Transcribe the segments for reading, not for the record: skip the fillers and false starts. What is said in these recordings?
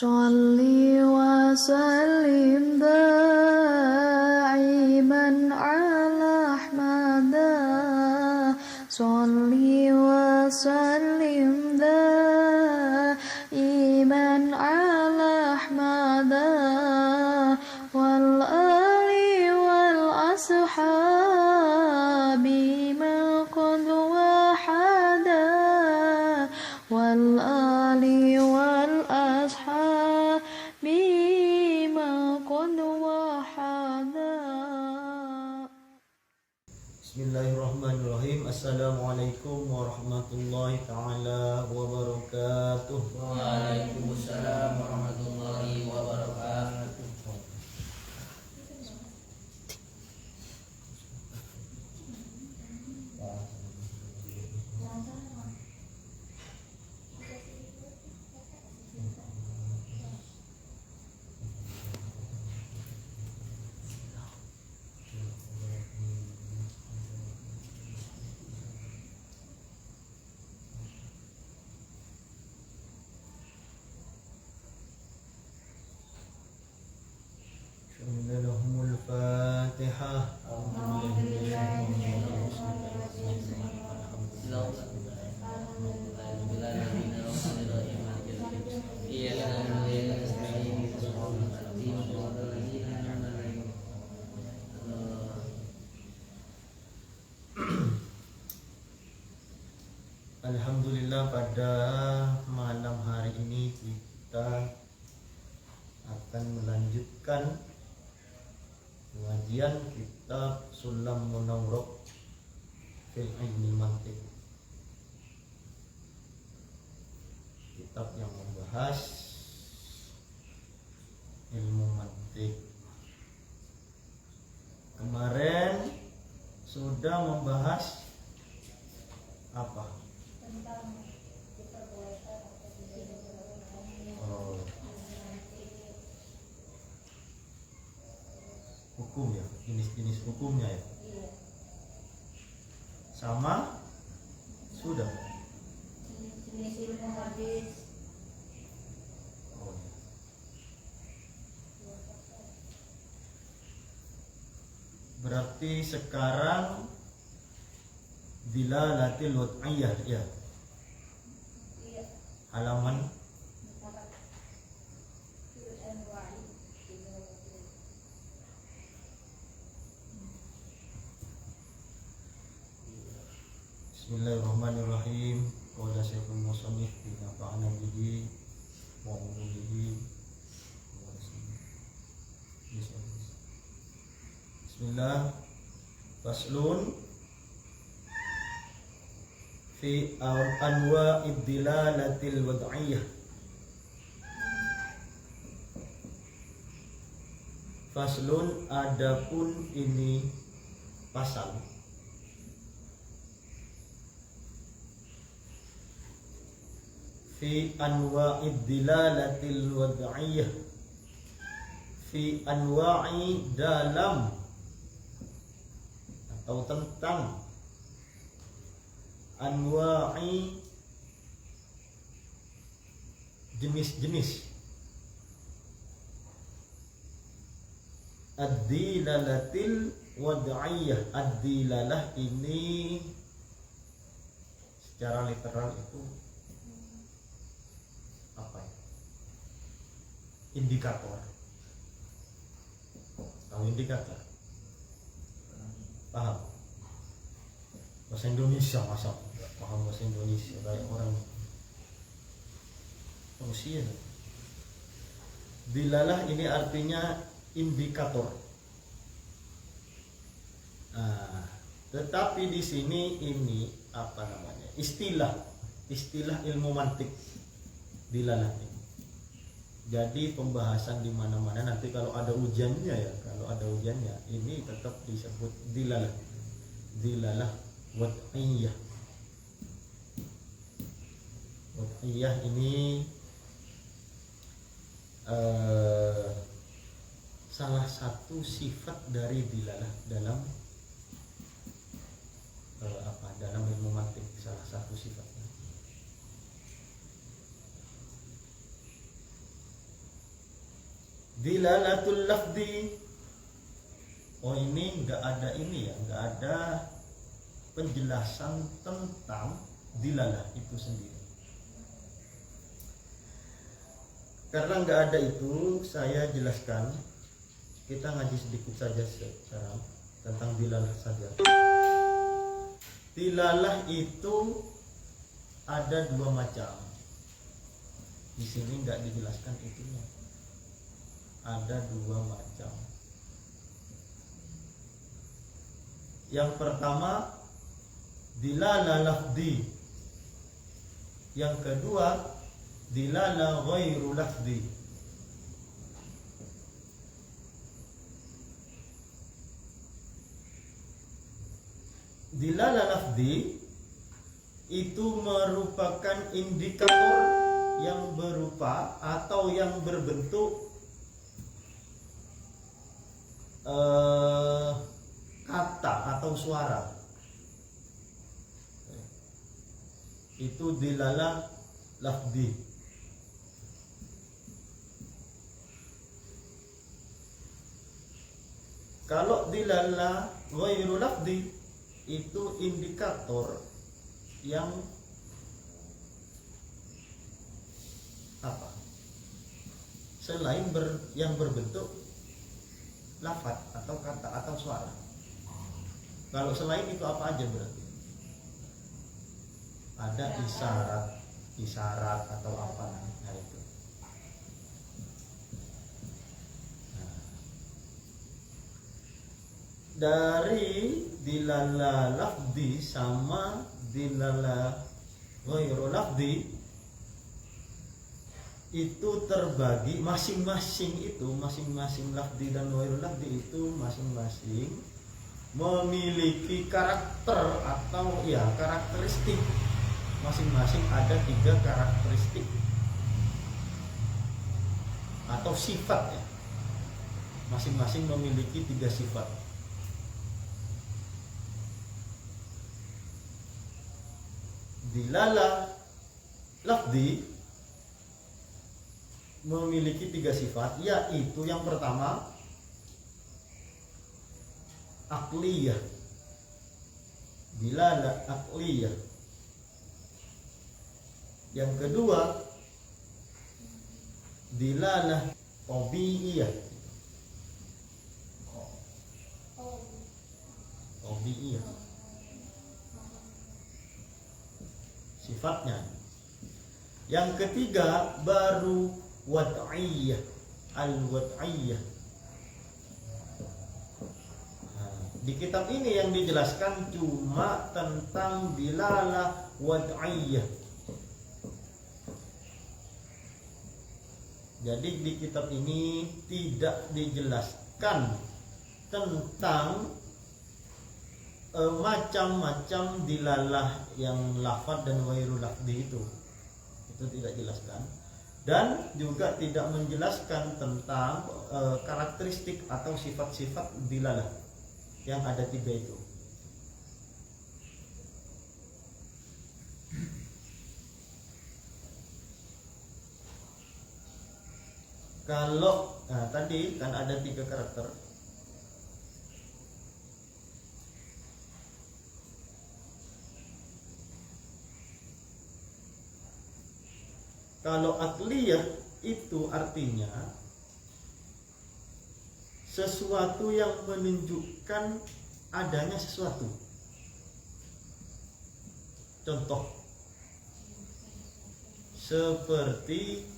Sholli wa sallim da'iman ala Ahmada. Sholli wa sallim da'iman ala Ahmada. Wal ali wal ashabi ma qad wahada. Wal ali wal ashabi ma qad wahada. Bismillahirrahmanirrahim. Assalamualaikum warahmatullahi ta'ala wabarakatuh. Waalaikumsalam warahmatullahi wabarakatuh. Lahumul Fatihah. Alhamdulillah, pada malam hari ini kita akan melanjutkan pengajian kitab Sulam Munawwarah fil Ilmi Mantiq, kitab yang membahas ilmu mantiq. Kemarin sudah membahas apa? Hukum ya, jenis-jenis hukumnya ya. Sama sudah. Jenis ilmu hadis. Oh, ya. Berarti sekarang dilalatil wad'iyah ya. Halaman Bismillahirrahmanirrahim. Qala Syekhul Musannif bi nafa'ana bihi wa ulumihi. Bismillah. Faslun fi anwa'id dilalatil wad'iyah. Faslun, adapun ini pasal fi anwa'id dilalatil wad'iyah, fi anwa'i dalam atau tentang anwa'i jenis-jenis ad-dilalatil wad'iyah. Ad-dilalah ini secara literal itu apa ya? Indikator. Tahu indikator? Paham? Bahasa Indonesia, masa nggak paham bahasa Indonesia kayak orang manusia. Dilalah ini artinya indikator. Nah, tetapi di sini ini apa namanya? Istilah ilmu mantik dilalah ini. Jadi pembahasan di mana-mana nanti kalau ada ujiannya ya, ini tetap disebut dilalah wad'iyah. Wad'iyah ini salah satu sifat dari dilalah dalam dalam ilmu mantik, salah satu sifatnya. Dilalatul lafdi. Oh ini nggak ada ini ya, nggak ada penjelasan tentang dilalah itu sendiri. Karena nggak ada itu, saya jelaskan. Kita ngaji sedikit saja sekarang tentang dilalah saja. Dilalah itu ada dua macam. Di sini nggak dijelaskan itunya. Ada dua macam. Yang pertama dilalah lafzi. Yang kedua dilalah ghairu lafzi. Dilalah lafzi itu merupakan indikator yang berupa atau yang berbentuk kata atau suara. Itu dilalah lafzi. Kalau dilalah ghairu lafzi itu indikator yang apa? Selain yang berbentuk lafaz atau kata atau suara. Kalau selain itu apa aja berarti? Ada isyarat atau apa? Nah itu. Nah. Dari dilalah lafzi sama dilalah ghairu lafzi itu terbagi masing-masing lafzi dan ghairu lafzi itu masing-masing memiliki karakter atau ya karakteristik. Masing-masing ada 3 karakteristik atau sifat ya. Masing-masing memiliki 3 sifat. Dilalah lafzi memiliki 3 sifat, yaitu yang pertama akliyah. Dilalah akliyah. Yang kedua dilalah tabiiyah. Tabiiyah. Sifatnya. Yang ketiga baru wad'iyah, al-wad'iyah. Di kitab ini yang dijelaskan cuma tentang dilalah wad'iyah. Jadi di kitab ini tidak dijelaskan tentang macam-macam dilalah yang lafaz dan ghairu lafzi itu tidak jelaskan. Dan juga tidak menjelaskan tentang karakteristik atau sifat-sifat dilalah yang ada 3 itu. Kalau tadi kan ada 3 karakter. Kalau akliyah itu artinya sesuatu yang menunjukkan adanya sesuatu. Contoh seperti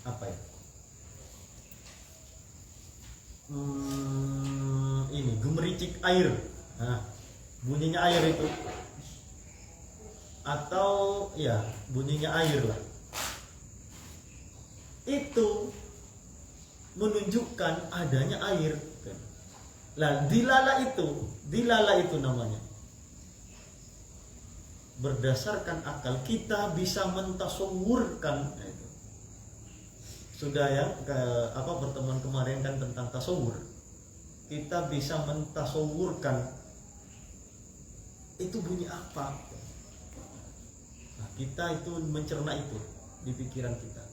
apa ya? Ini gemericik air. Nah, bunyinya air itu. Atau ya bunyinya air lah. Itu menunjukkan adanya air. Lah dilalah itu namanya. Berdasarkan akal kita bisa mentasawurkan. Nah, itu. Sudah ya pertemuan kemarin kan tentang tasawur. Kita bisa mentasawurkan itu bunyi apa. Nah, kita itu mencerna itu di pikiran kita.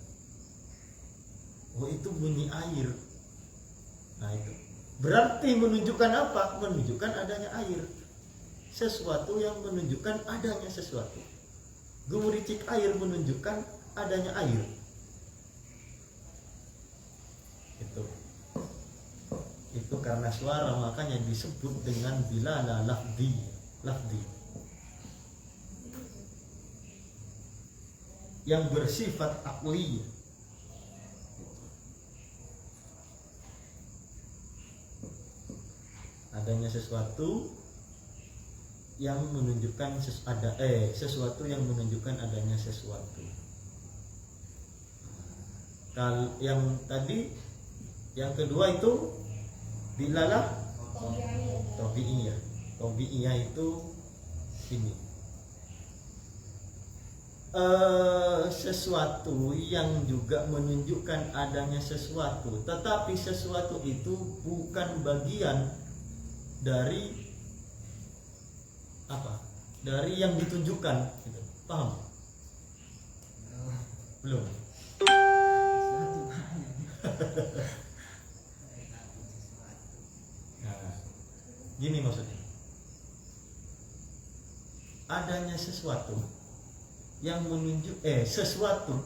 Oh itu bunyi air. Nah itu berarti menunjukkan apa? Menunjukkan adanya air. Sesuatu yang menunjukkan adanya sesuatu. Gemericik air menunjukkan adanya air. Itu karena suara makanya disebut dengan dilala lafzi. Yang bersifat aqli. Adanya sesuatu yang menunjukkan sesuatu yang menunjukkan adanya sesuatu. Yang tadi, yang kedua itu dilalah tabi'iyah. Tabi'iyah itu ini sesuatu yang juga menunjukkan adanya sesuatu, tetapi sesuatu itu bukan bagian dari apa? Dari yang ditunjukkan, gitu. Paham? Belum? Nah, gini maksudnya. Adanya sesuatu yang sesuatu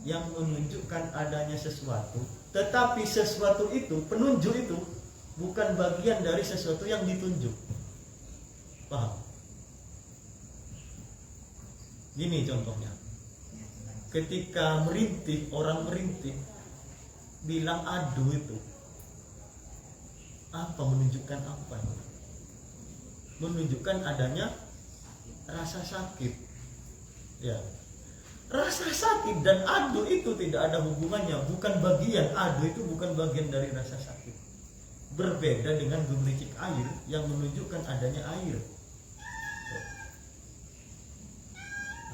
yang menunjukkan adanya sesuatu, tetapi sesuatu itu, penunjuk itu bukan bagian dari sesuatu yang ditunjuk. Paham? Gini contohnya. Ketika merintih, orang merintih bilang aduh itu apa, menunjukkan apa? Menunjukkan adanya rasa sakit. Ya. Rasa sakit dan adu itu tidak ada hubungannya, bukan bagian, adu itu bukan bagian dari rasa sakit. Berbeda dengan gemericik air yang menunjukkan adanya air.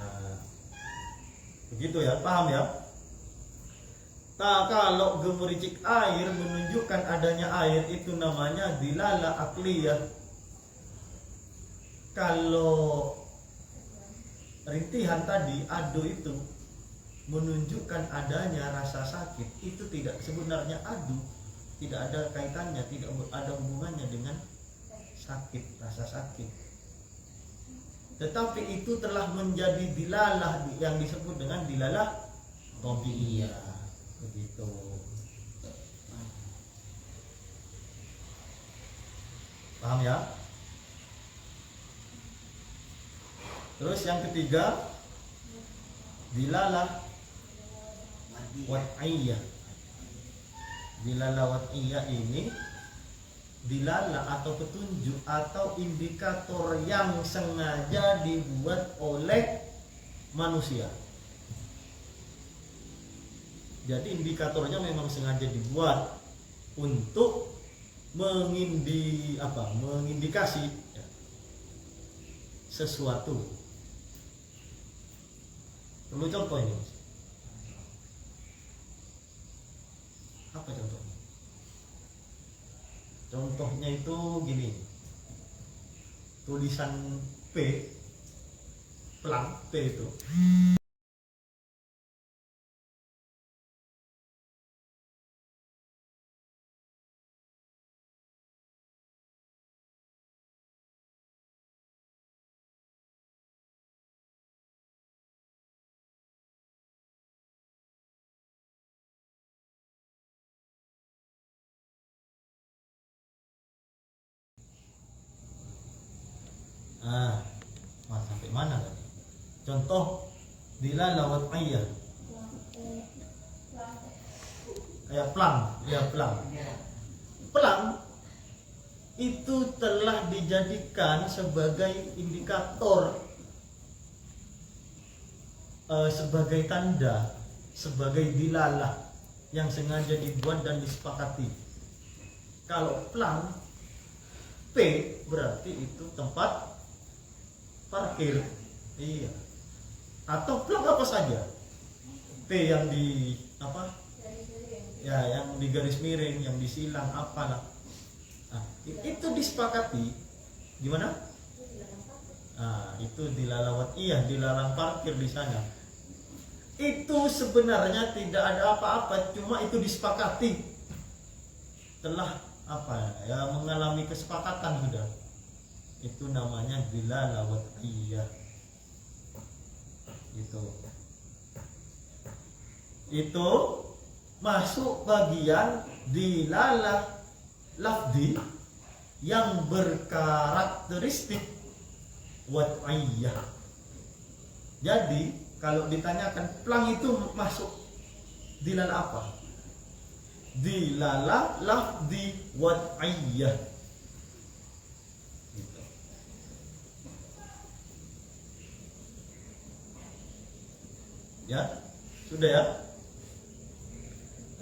Nah, begitu ya, paham ya? Nah, kalau gemericik air menunjukkan adanya air itu namanya dilala aqliyah. Kalau rintihan tadi, adu itu menunjukkan adanya rasa sakit, itu tidak sebenarnya adu, tidak ada kaitannya, tidak ada hubungannya dengan sakit, rasa sakit. Tetapi itu telah menjadi dilalah yang disebut dengan dilalah tabi'iyah. Begitu. Paham ya? Terus yang ketiga, dilalah wad'iyah. Dilalah wad'iyah ini dilalah atau petunjuk atau indikator yang sengaja dibuat oleh manusia. Jadi indikatornya memang sengaja dibuat untuk mengindikasi ya, sesuatu. Perlu contoh ini. Apa contohnya? Contohnya itu gini. Tulisan P, pelang P itu. Sampai mana tadi? Contoh dilalah wad'iyah. Pelang itu telah dijadikan sebagai indikator, sebagai tanda, sebagai dilalah yang sengaja dibuat dan disepakati. Kalau pelang P berarti itu tempat parkir. Iya. Atau pelang apa saja. P yang di apa? Ya, yang di garis miring, yang disilang apalah. Nah, itu disepakati. Gimana? Nah, itu dilalah wad'iyah, dilarang parkir di sana. itu sebenarnya tidak ada apa-apa, cuma itu disepakati, telah apa ya, mengalami kesepakatan sudah. Itu namanya dilalah wad'iyah. Itu masuk bagian dilalah lafzi yang berkarakteristik wad'iyah. Jadi kalau ditanyakan plang itu masuk dilalah apa? Dilalah lafzi wad'iyah. Gitu. Ya, sudah ya.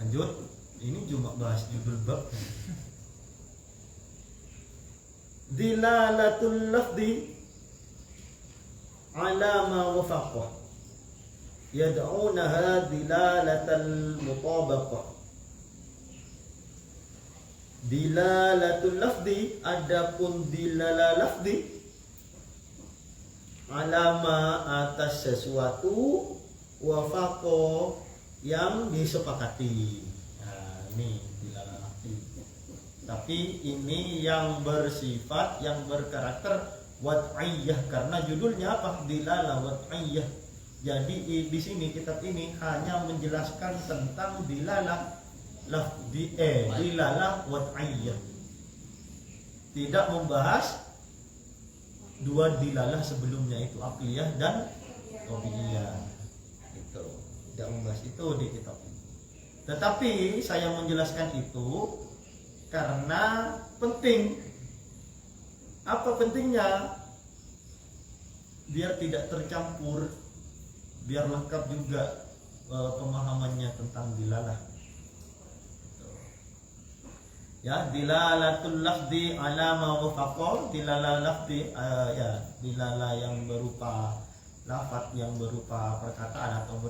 Lanjut. Ini cuma bahas judul bab. Dilalatul lafzi ala ma wafaqah, yad'unaha dilalatal mutabaqah. Dilalatul lafzi, adapun dilalah lafzi, alama atas sesuatu, wafaqah yang disepakati. Nah, ini dilalah lafzi. Tapi ini yang bersifat, yang berkarakter wad'iyah, karena judulnya apa? Dilalah wad'iyah. Jadi di sini kitab ini hanya menjelaskan tentang dilalah lafzi, dilalah wad'iyah. Tidak membahas dua dilalah sebelumnya, itu aqliyah dan tabi'iyah. Itu tidak membahas itu di kitab ini. Tetapi saya menjelaskan itu karena penting. Apa pentingnya? Biar tidak tercampur, biar lengkap juga pemahamannya tentang dilalah. Ya, dilalatul lafzi ala ma wafaqa, dilalah lafzi ya, dilalah yang berupa lafaz, yang berupa perkataan atau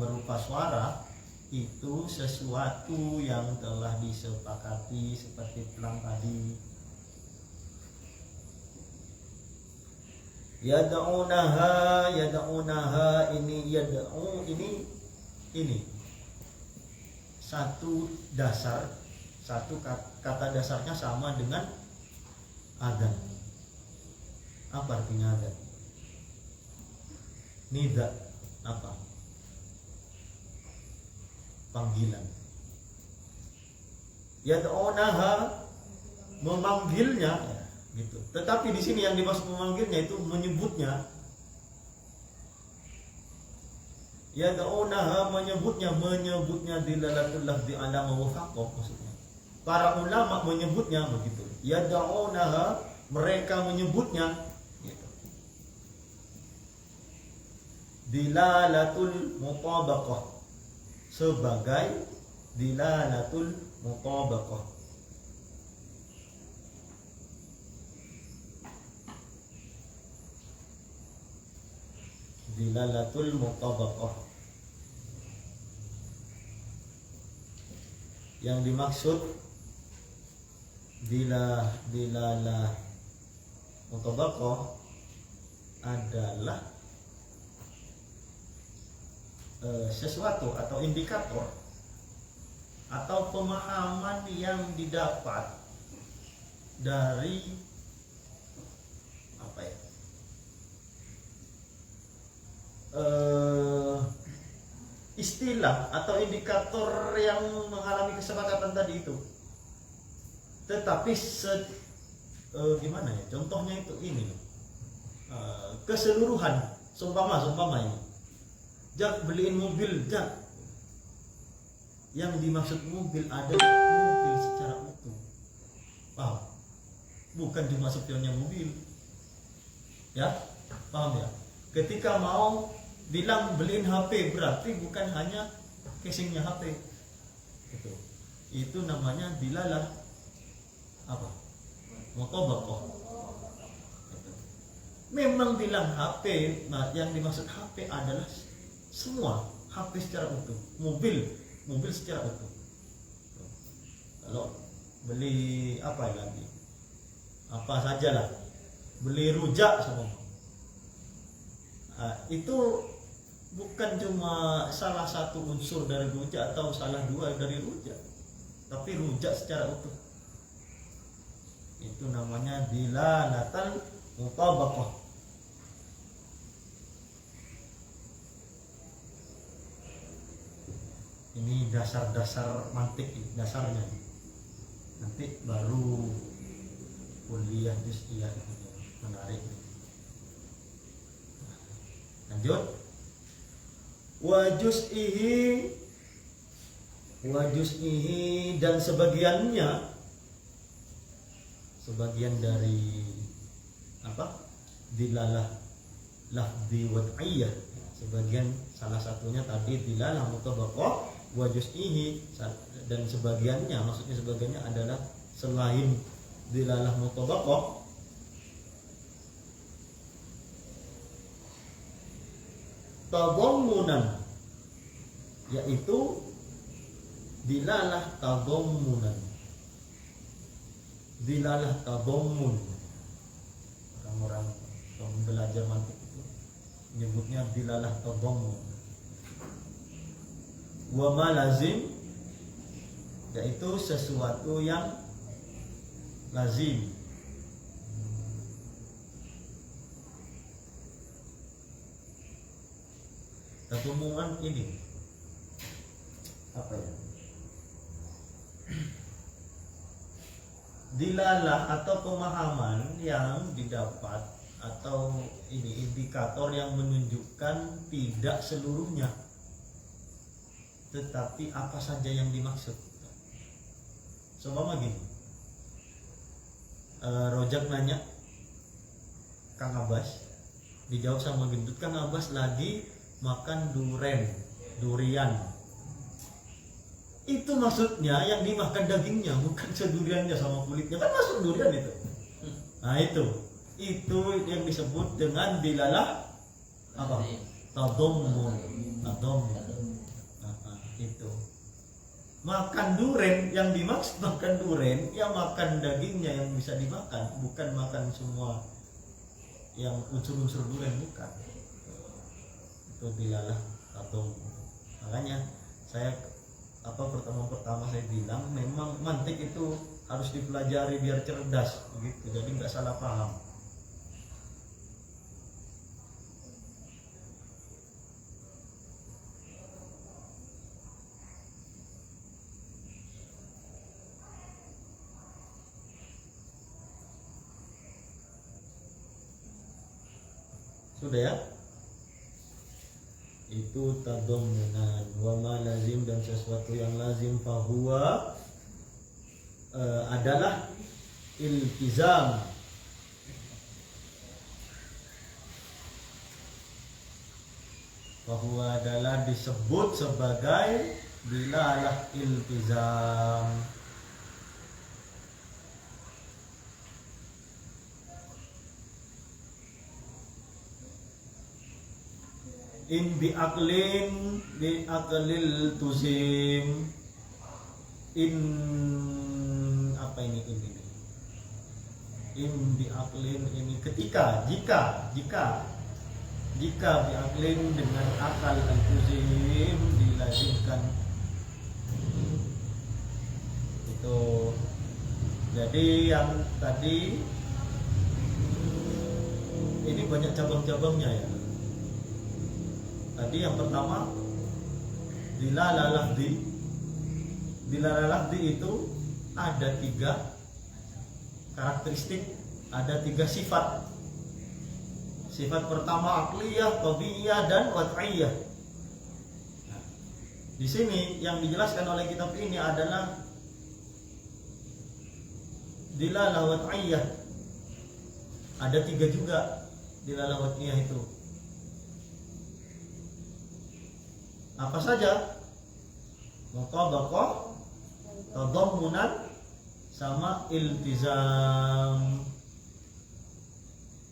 berupa suara, itu sesuatu yang telah disepakati seperti pelang tadi. Yad'unaha, ini yad'u, ini satu dasar, satu kata dasarnya sama dengan adzan. Apa artinya adzan? Nida, apa? Panggilan. Yad'unaha, memanggilnya, ya, gitu. Tetapi di sini yang dimaksud memanggilnya itu menyebutnya. Yad'unaha, menyebutnya dilalatul lafzi ala ma wafaqah, maksudnya. Para ulama menyebutnya begitu. Yad'unaha, mereka menyebutnya gitu. Dilalatul mutabaqah, sebagai dilalatul mutabaqah. Dilalatul mutabaqah, yang dimaksud dilalah mutabaqah adalah sesuatu atau indikator atau pemahaman yang didapat dari apa ya, istilah atau indikator yang mengalami kesepakatan tadi itu. Tetapi gimana ya, contohnya itu ini keseluruhan, seumpama ini Jak, beliin mobil, Jak. Yang dimaksud mobil adalah mobil secara utuh. Paham? Bukan cuma supirnya mobil. Ya? Paham ya? Ketika mau bilang beliin HP, berarti bukan hanya casingnya HP. Itu namanya dilalah apa? Mutabaqah. Memang bilang HP, nah yang dimaksud HP adalah semua, HP secara utuh, mobil secara utuh. Kalau beli apa lagi, apa sajalah, beli rujak semua, itu bukan cuma salah satu unsur dari rujak atau salah dua dari rujak, tapi rujak secara utuh. Itu namanya dilalatal mutabaqah. Ini dasar-dasar mantik, dasarnya. Nanti baru kuliah juz'iyah menarik. Lanjut. Wa juz'ihi dan sebagiannya, sebagian dari apa? Dilalah lafzi wad'iyah. Sebagian, salah satunya tadi dilalah mutabaqah wa juz'ihi, dan sebagiannya, maksudnya sebagiannya adalah selain dilalah mutabaqah, tadammunan, yaitu dilalah tadammunan. Dilalah tadammun, orang-orang yang belajar mantik itu menyebutnya dilalah tadammun. Wa ma lazim, yaitu sesuatu yang lazim. Tadammunan ini apa ya? Dilalah atau pemahaman yang didapat, atau ini indikator yang menunjukkan tidak seluruhnya, tetapi apa saja yang dimaksud. Seumpama gini, Rojak nanya Kang Abbas, dijawab sama Gendut, Kang Abbas lagi makan durian. Itu maksudnya yang dimakan dagingnya, bukan seduriannya sama kulitnya, kan masuk durian itu. Nah itu yang disebut dengan dilalah apa? Tadammun. Itu makan durian, yang dimaksud makan durian ya makan dagingnya yang bisa dimakan, bukan makan semua yang unsur-unsur durian, bukan. Itu dilalah tadammun. Makanya saya pertama saya bilang memang mantik itu harus dipelajari biar cerdas begitu, jadi nggak salah paham. Sudah ya? Itu tadammunan. Wa ma lazim, dan sesuatu yang lazim, fahuwa adalah iltizam. Fahuwa adalah disebut sebagai dilalah iltizam. In bi aklil tuzim. In apa ini? In bi aklin ini ketika, jika bi aklin dengan akal al-tuzim dilazimkan. Itu jadi yang tadi ini banyak cabang-cabangnya ya. Tadi yang pertama dilalah lafzi. Dilalah lafzi itu ada 3 karakteristik, ada 3 sifat. Sifat pertama akliyah, tabiiyah, dan wad'iyah. Nah, di sini yang dijelaskan oleh kitab ini adalah dilalah wad'iyah. Ada 3 juga dilalah wad'iyah itu. Apa saja? Mutabaqah, tadammunan, sama iltizam.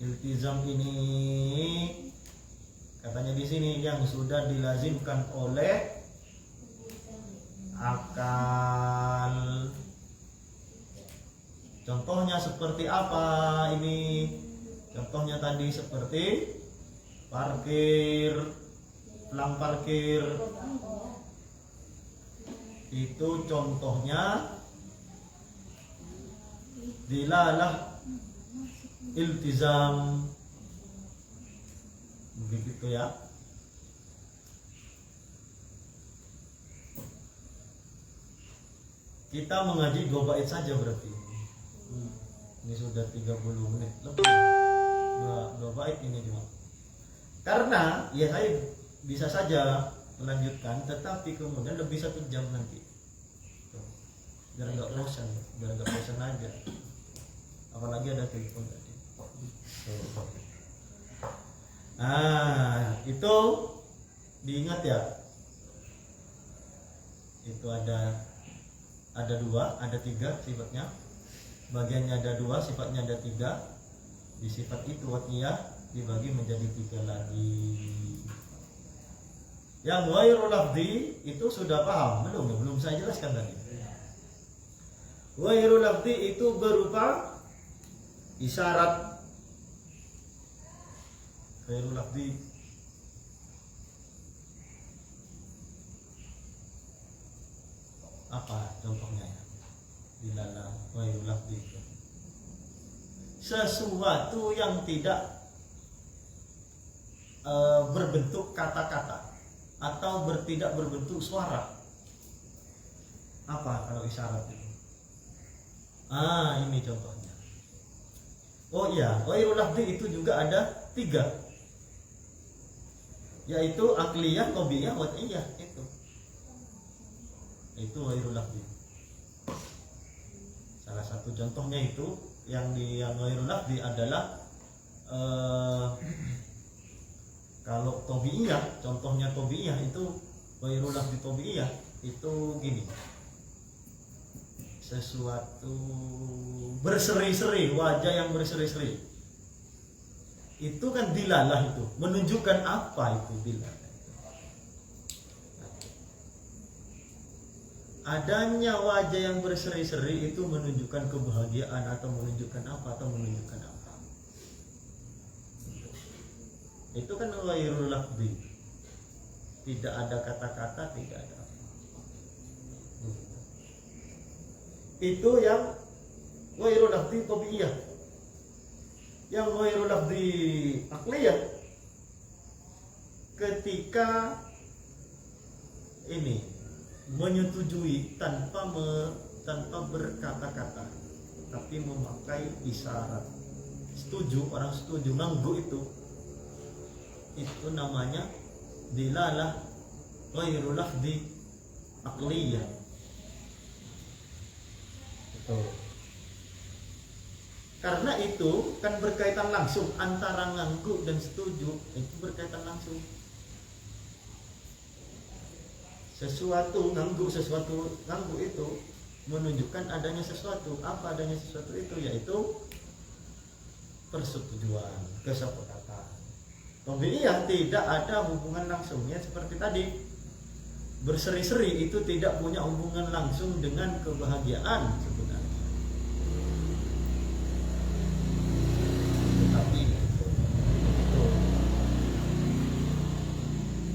Iltizam ini katanya di sini yang sudah dilazimkan oleh akal. Contohnya seperti apa ini? Contohnya tadi seperti parkir. pelang parkir. Itu contohnya dilalah iltizam, begitu ya. Kita mengaji 2 bait saja berarti. Ini sudah 30 menit lebih. 2 bait ini cuma. Karena ya saya bisa saja melanjutkan, tetapi kemudian lebih 1 jam nanti. Biar nggak bosan aja. Apalagi ada telepon tadi. Itu diingat ya. Itu ada 2, ada 3 sifatnya. Bagiannya ada 2, sifatnya ada 3. Di sifat itu watiyah dibagi menjadi 3 lagi. Yang ghairul lafzi itu sudah paham belum saya jelaskan tadi. Ghairul lafzi itu berupa isyarat. Ghairul lafzi apa contohnya ya? Dilalah ghairul lafzi itu sesuatu yang tidak berbentuk kata-kata atau tidak berbentuk suara. Apa kalau isyarat itu? Ini contohnya. Oh iya, ghairul lafzi itu juga ada 3, yaitu akliyah, qobiyah, wat'iyah. Itu ghairul lafzi. Salah satu contohnya itu yang ghairul lafzi adalah kalau tobiyah, contohnya tobiyah itu ghairul lafzi tobiyah itu gini. Sesuatu berseri-seri, wajah yang berseri-seri. Itu kan dilalah itu, menunjukkan apa itu dilalah. Adanya wajah yang berseri-seri itu menunjukkan kebahagiaan atau menunjukkan apa itu kan ghairul lafzi. Tidak ada kata-kata, tidak ada apa. Itu yang ghairul lafzi qobiyah. Yang ghairul lafzi akliyah ketika ini menyetujui tanpa berkata-kata, tapi memakai isyarat. Setuju, orang setuju, ngangguk itu namanya dilalah ghairul lafzi aqliyah. Itu. Karena itu kan berkaitan langsung antara ngangguk dan setuju, itu berkaitan langsung. Sesuatu ngangguk itu menunjukkan adanya sesuatu. Apa adanya sesuatu itu? Yaitu persetujuan, kesepakatan. Qobiyah tidak ada hubungan langsungnya seperti tadi. Berseri-seri itu tidak punya hubungan langsung dengan kebahagiaan sebenarnya. Tetapi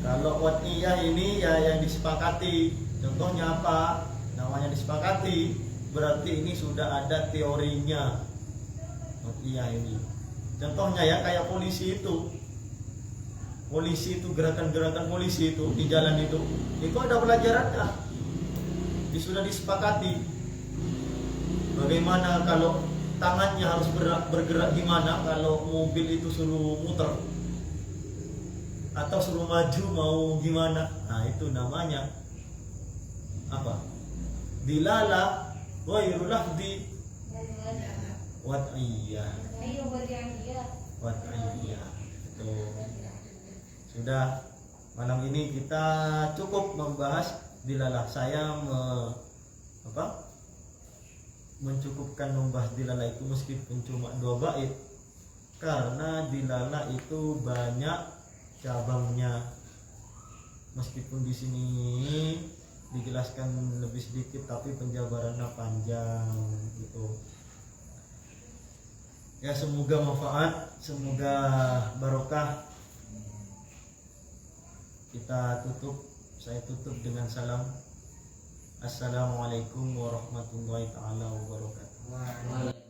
kalau wat'iyah ini ya yang disepakati. Contohnya apa? Namanya disepakati, berarti ini sudah ada teorinya. Wat'iyah ini. Contohnya ya kayak polisi itu. Polisi itu, gerakan-gerakan polisi itu di jalan itu ada pelajarannya. Sudah disepakati. Bagaimana kalau tangannya harus bergerak gimana kalau mobil itu suruh muter atau suruh maju mau gimana. Nah itu namanya apa? Dilalah ghairul lafzi wat'iyah. Itu sudah. Malam ini kita cukup membahas dilalah. Saya mencukupkan membahas dilalah itu meskipun cuma 2 bait, karena dilalah itu banyak cabangnya. Meskipun di sini dijelaskan lebih sedikit, tapi penjabarannya panjang gitu. Ya semoga manfaat, semoga barokah. Kita tutup, saya tutup dengan salam. Assalamualaikum warahmatullahi taala wabarakatuh. Waalaikumsalam.